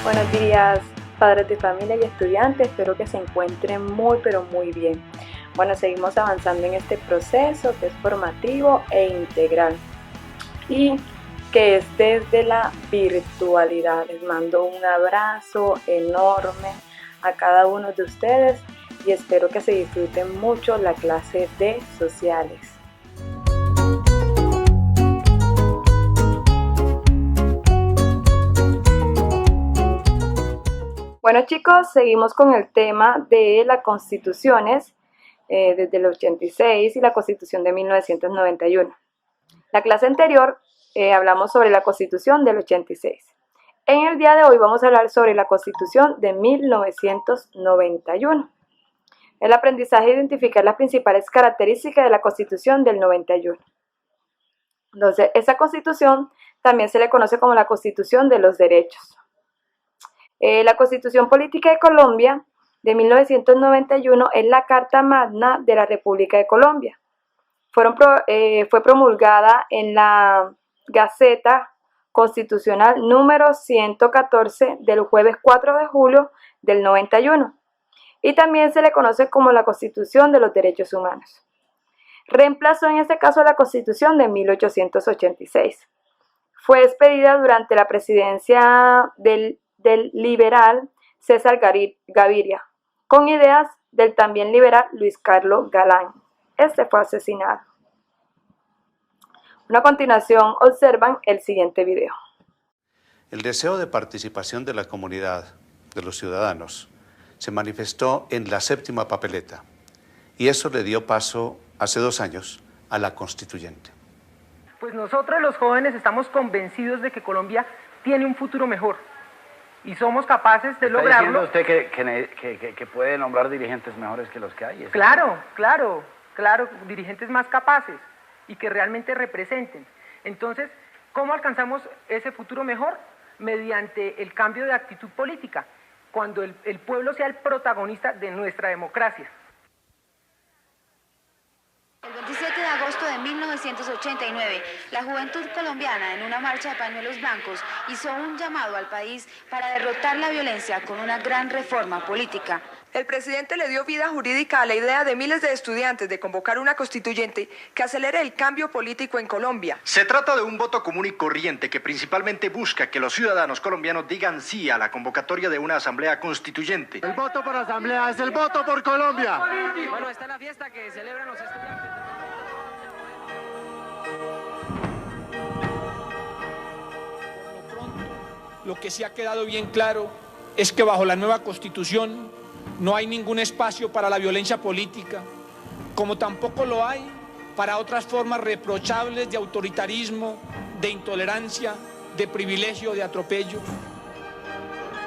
Buenos días, padres de familia y estudiantes, espero que se encuentren muy pero muy bien. Bueno, seguimos avanzando en este proceso que es formativo e integral y que es desde la virtualidad. Les mando un abrazo enorme a cada uno de ustedes y espero que se disfruten mucho la clase de sociales. Bueno chicos, seguimos con el tema de las constituciones desde el 86 y la constitución de 1991. La clase anterior hablamos sobre la constitución del 86. En el día de hoy vamos a hablar sobre la constitución de 1991. El aprendizaje identificar las principales características de la constitución del 91. Entonces, esa constitución también se le conoce como la constitución de los derechos. La Constitución Política de Colombia de 1991 es la Carta Magna de la República de Colombia. Fue promulgada en la Gaceta Constitucional número 114 del jueves 4 de julio del 91 y también se le conoce como la Constitución de los Derechos Humanos. Reemplazó en este caso la Constitución de 1886. Fue expedida durante la presidencia del liberal César Gaviria, con ideas del también liberal Luis Carlos Galán. Este fue asesinado. A continuación observan el siguiente video. El deseo de participación de la comunidad, de los ciudadanos, se manifestó en la séptima papeleta y eso le dio paso hace 2 años a la constituyente. Pues nosotros los jóvenes estamos convencidos de que Colombia tiene un futuro mejor y somos capaces de lograrlo. ¿Está diciendo usted que puede nombrar dirigentes mejores que los que hay? Claro, dirigentes más capaces y que realmente representen. Entonces, ¿cómo alcanzamos ese futuro mejor? Mediante el cambio de actitud política, cuando el pueblo sea el protagonista de nuestra democracia. El 27 de agosto de 1989, la juventud colombiana, en una marcha de pañuelos blancos, hizo un llamado al país para derrotar la violencia con una gran reforma política. El presidente le dio vida jurídica a la idea de miles de estudiantes de convocar una constituyente que acelere el cambio político en Colombia. Se trata de un voto común y corriente que principalmente busca que los ciudadanos colombianos digan sí a la convocatoria de una asamblea constituyente. El voto por asamblea es el voto por Colombia. Bueno, está la fiesta que celebran los estudiantes. Lo que sí ha quedado bien claro es que bajo la nueva Constitución no hay ningún espacio para la violencia política, como tampoco lo hay para otras formas reprochables de autoritarismo, de intolerancia, de privilegio, de atropello.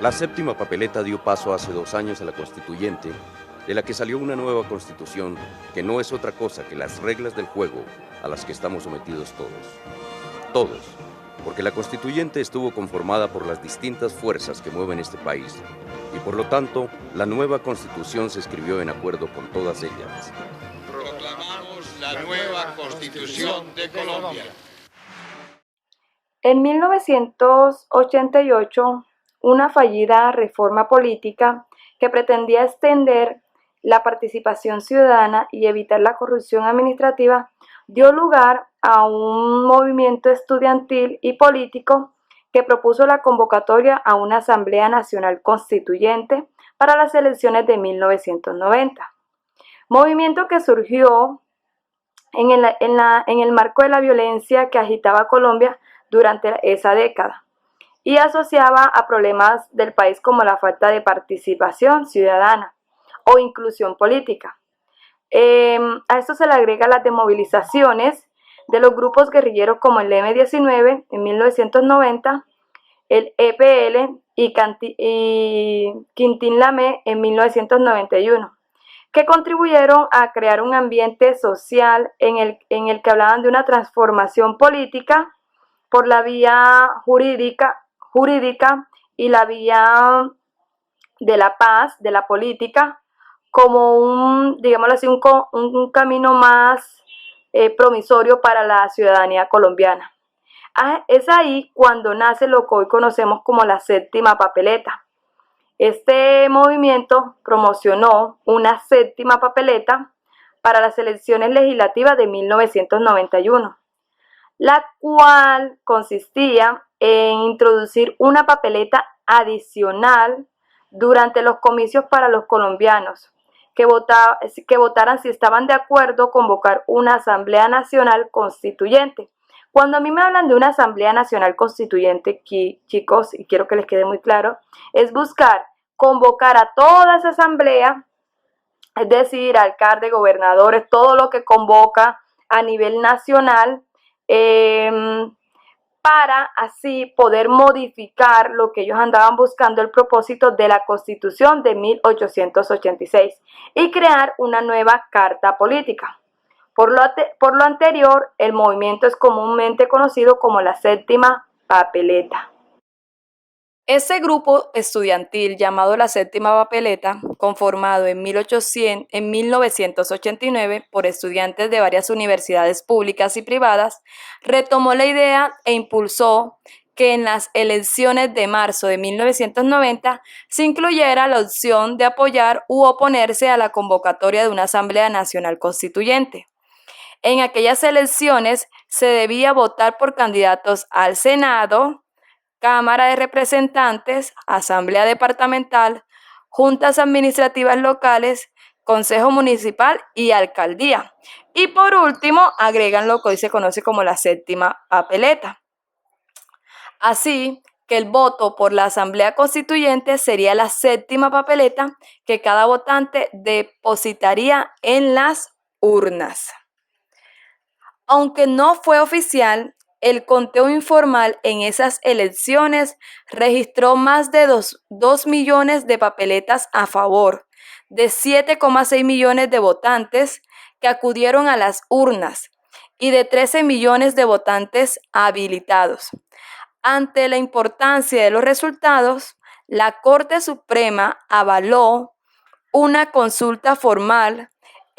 La séptima papeleta dio paso hace 2 años a la constituyente, de la que salió una nueva constitución que no es otra cosa que las reglas del juego a las que estamos sometidos todos. Todos. Porque la constituyente estuvo conformada por las distintas fuerzas que mueven este país y por lo tanto la nueva constitución se escribió en acuerdo con todas ellas. Proclamamos la nueva constitución de Colombia. En 1988, una fallida reforma política que pretendía extender la participación ciudadana y evitar la corrupción administrativa dio lugar a un movimiento estudiantil y político que propuso la convocatoria a una Asamblea Nacional Constituyente para las elecciones de 1990. Movimiento que surgió en el marco de la violencia que agitaba Colombia durante esa década y asociaba a problemas del país como la falta de participación ciudadana o inclusión política. A esto se le agrega las desmovilizaciones de los grupos guerrilleros como el M-19 en 1990, el EPL y Quintín Lamé en 1991, que contribuyeron a crear un ambiente social en el que hablaban de una transformación política por la vía jurídica y la vía de la paz, de la política, como un camino más promisorio para la ciudadanía colombiana. Es ahí cuando nace lo que hoy conocemos como la séptima papeleta. Este movimiento promocionó una séptima papeleta para las elecciones legislativas de 1991, la cual consistía en introducir una papeleta adicional durante los comicios para los colombianos que votaran si estaban de acuerdo convocar una Asamblea Nacional Constituyente. Cuando a mí me hablan de una Asamblea Nacional Constituyente, chicos, y quiero que les quede muy claro, es buscar convocar a toda esa asamblea, es decir, alcaldes, gobernadores, todo lo que convoca a nivel nacional, para así poder modificar lo que ellos andaban buscando, el propósito de la Constitución de 1886 y crear una nueva carta política. Por lo anterior, el movimiento es comúnmente conocido como la séptima papeleta. Ese grupo estudiantil llamado la Séptima Papeleta, conformado en 1989 por estudiantes de varias universidades públicas y privadas, retomó la idea e impulsó que en las elecciones de marzo de 1990 se incluyera la opción de apoyar u oponerse a la convocatoria de una Asamblea Nacional Constituyente. En aquellas elecciones se debía votar por candidatos al Senado, Cámara de Representantes, Asamblea Departamental, Juntas Administrativas Locales, Consejo Municipal y Alcaldía. Y por último, agregan lo que hoy se conoce como la séptima papeleta. Así que el voto por la Asamblea Constituyente sería la séptima papeleta que cada votante depositaría en las urnas. Aunque no fue oficial, el conteo informal en esas elecciones registró más de 2 millones de papeletas a favor, de 7,6 millones de votantes que acudieron a las urnas y de 13 millones de votantes habilitados. Ante la importancia de los resultados, la Corte Suprema avaló una consulta formal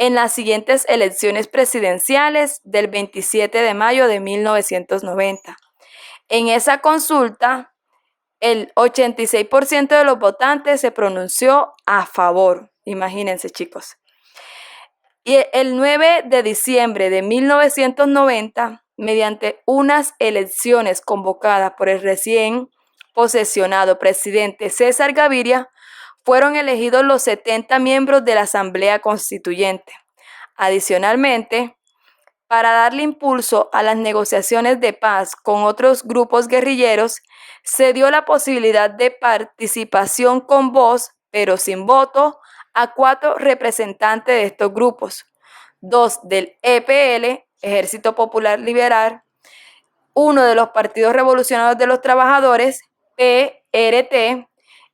en las siguientes elecciones presidenciales del 27 de mayo de 1990. En esa consulta, el 86% de los votantes se pronunció a favor. Imagínense, chicos. Y el 9 de diciembre de 1990, mediante unas elecciones convocadas por el recién posesionado presidente César Gaviria, fueron elegidos los 70 miembros de la Asamblea Constituyente. Adicionalmente, para darle impulso a las negociaciones de paz con otros grupos guerrilleros, se dio la posibilidad de participación con voz, pero sin voto, a 4 representantes de estos grupos, 2 del EPL, Ejército Popular Liberal, 1 de los Partidos Revolucionarios de los Trabajadores, PRT,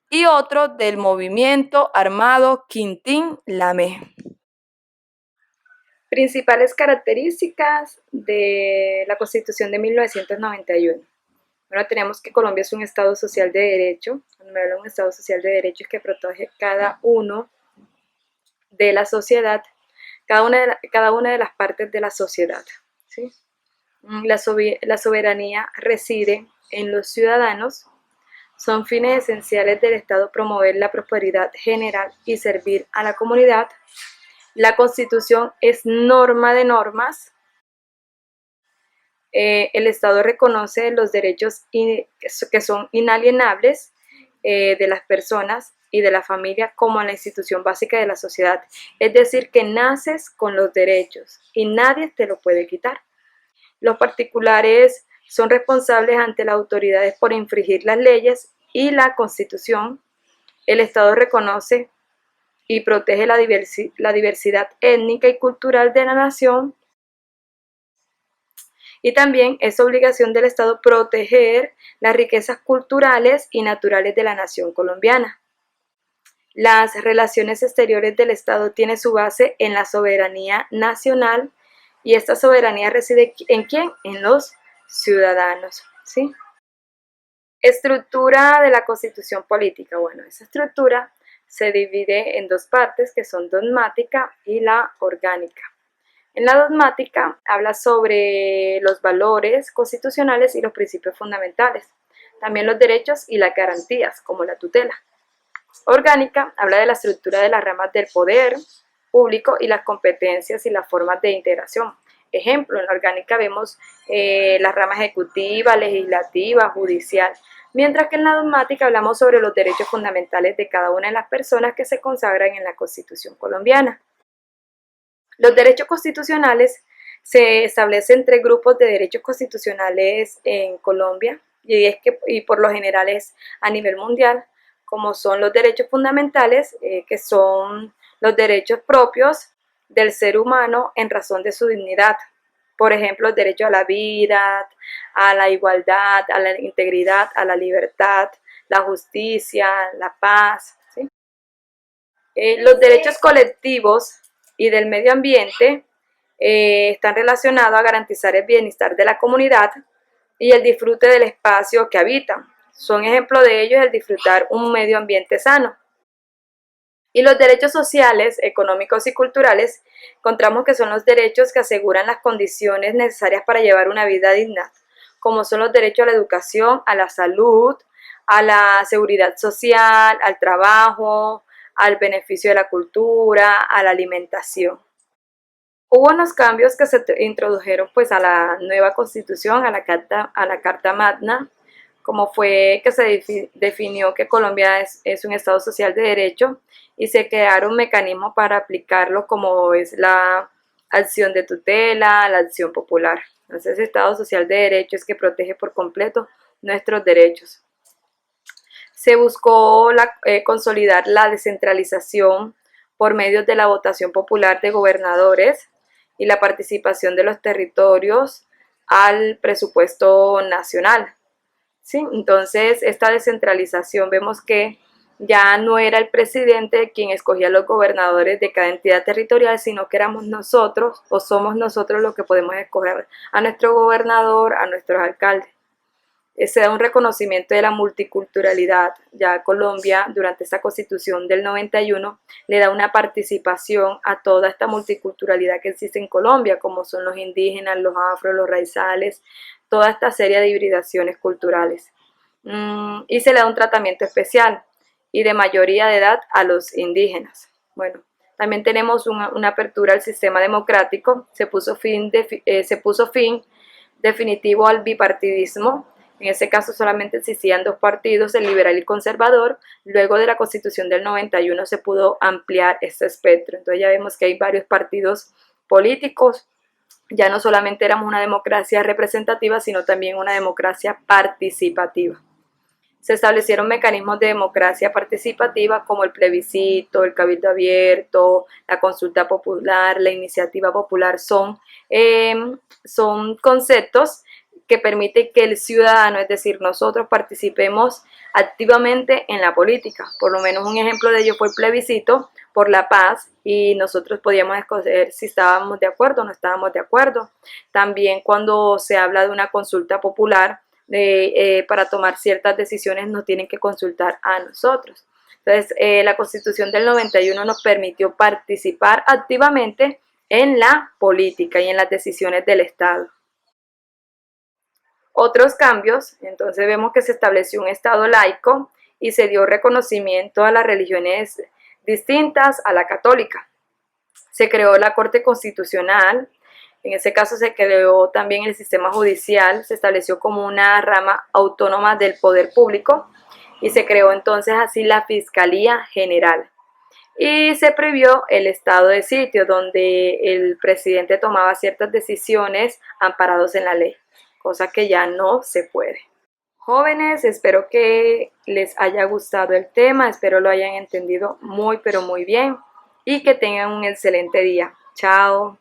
y otro del Movimiento Armado Quintín Lamé. Principales características de la Constitución de 1991. Bueno, tenemos que Colombia es un Estado social de derecho. Cuando me hablo de un Estado social de derecho es que protege cada uno de la sociedad, cada una de las partes de la sociedad, ¿sí? La soberanía reside en los ciudadanos. Son fines esenciales del Estado promover la prosperidad general y servir a la comunidad. La Constitución es norma de normas. El Estado reconoce los derechos que son inalienables de las personas y de la familia como la institución básica de la sociedad. Es decir, que naces con los derechos y nadie te lo puede quitar. Los particulares son responsables ante las autoridades por infringir las leyes y la Constitución. El Estado reconoce y protege la diversidad étnica y cultural de la nación. Y también es obligación del Estado proteger las riquezas culturales y naturales de la nación colombiana. Las relaciones exteriores del Estado tienen su base en la soberanía nacional y esta soberanía reside ¿en quién? En los ciudadanos, ¿sí? Estructura de la Constitución política. Bueno, esa estructura se divide en 2 partes que son dogmática y la orgánica. En la dogmática habla sobre los valores constitucionales y los principios fundamentales, también los derechos y las garantías, como la tutela. Orgánica habla de la estructura de las ramas del poder público y las competencias y las formas de integración. Ejemplo, en la orgánica vemos las ramas ejecutiva, legislativa, judicial, mientras que en la dogmática hablamos sobre los derechos fundamentales de cada una de las personas que se consagran en la Constitución colombiana. Los derechos constitucionales se establecen entre grupos de derechos constitucionales en Colombia y por lo general es a nivel mundial, como son los derechos fundamentales, que son los derechos propios del ser humano en razón de su dignidad. Por ejemplo, el derecho a la vida, a la igualdad, a la integridad, a la libertad, la justicia, la paz, ¿sí? Los derechos colectivos y del medio ambiente están relacionados a garantizar el bienestar de la comunidad y el disfrute del espacio que habitan. Son ejemplo de ello el disfrutar un medio ambiente sano. Y los derechos sociales, económicos y culturales, encontramos que son los derechos que aseguran las condiciones necesarias para llevar una vida digna, como son los derechos a la educación, a la salud, a la seguridad social, al trabajo, al beneficio de la cultura, a la alimentación. Hubo unos cambios que se introdujeron pues a la nueva Constitución, a la Carta Magna, como fue que se definió que Colombia es un Estado social de derecho y se crearon mecanismos para aplicarlo, como es la acción de tutela, la acción popular. Entonces, Estado social de derecho es que protege por completo nuestros derechos. Se buscó consolidar la descentralización por medio de la votación popular de gobernadores y la participación de los territorios al presupuesto nacional. ¿Sí? Entonces, esta descentralización vemos que ya no era el presidente quien escogía a los gobernadores de cada entidad territorial, sino que éramos nosotros o somos nosotros los que podemos escoger a nuestro gobernador, a nuestros alcaldes. Se da un reconocimiento de la multiculturalidad. Ya Colombia, durante esta Constitución del 91, le da una participación a toda esta multiculturalidad que existe en Colombia, como son los indígenas, los afro, los raizales, toda esta serie de hibridaciones culturales. Y se le da un tratamiento especial y de mayoría de edad a los indígenas. Bueno, también tenemos una apertura al sistema democrático. Se puso fin definitivo al bipartidismo. En ese caso solamente existían dos partidos, el liberal y el conservador. Luego de la Constitución del 91 se pudo ampliar este espectro. Entonces ya vemos que hay varios partidos políticos. Ya no solamente éramos una democracia representativa, sino también una democracia participativa. Se establecieron mecanismos de democracia participativa como el plebiscito, el cabildo abierto, la consulta popular, la iniciativa popular. Son conceptos que permiten que el ciudadano, es decir, nosotros, participemos activamente en la política. Por lo menos un ejemplo de ello fue el plebiscito por la paz, y nosotros podíamos escoger si estábamos de acuerdo o no estábamos de acuerdo. También cuando se habla de una consulta popular, para tomar ciertas decisiones nos tienen que consultar a nosotros. Entonces, la Constitución del 91 nos permitió participar activamente en la política y en las decisiones del Estado. Otros cambios, entonces vemos que se estableció un Estado laico y se dio reconocimiento a las religiones distintas a la católica. Se creó la Corte Constitucional. En ese caso se creó también el sistema judicial, se estableció como una rama autónoma del poder público y se creó entonces así la Fiscalía General. Y se prohibió el estado de sitio, donde el presidente tomaba ciertas decisiones amparados en la ley, cosa que ya no se puede. Jóvenes, espero que les haya gustado el tema, espero lo hayan entendido muy pero muy bien y que tengan un excelente día. Chao.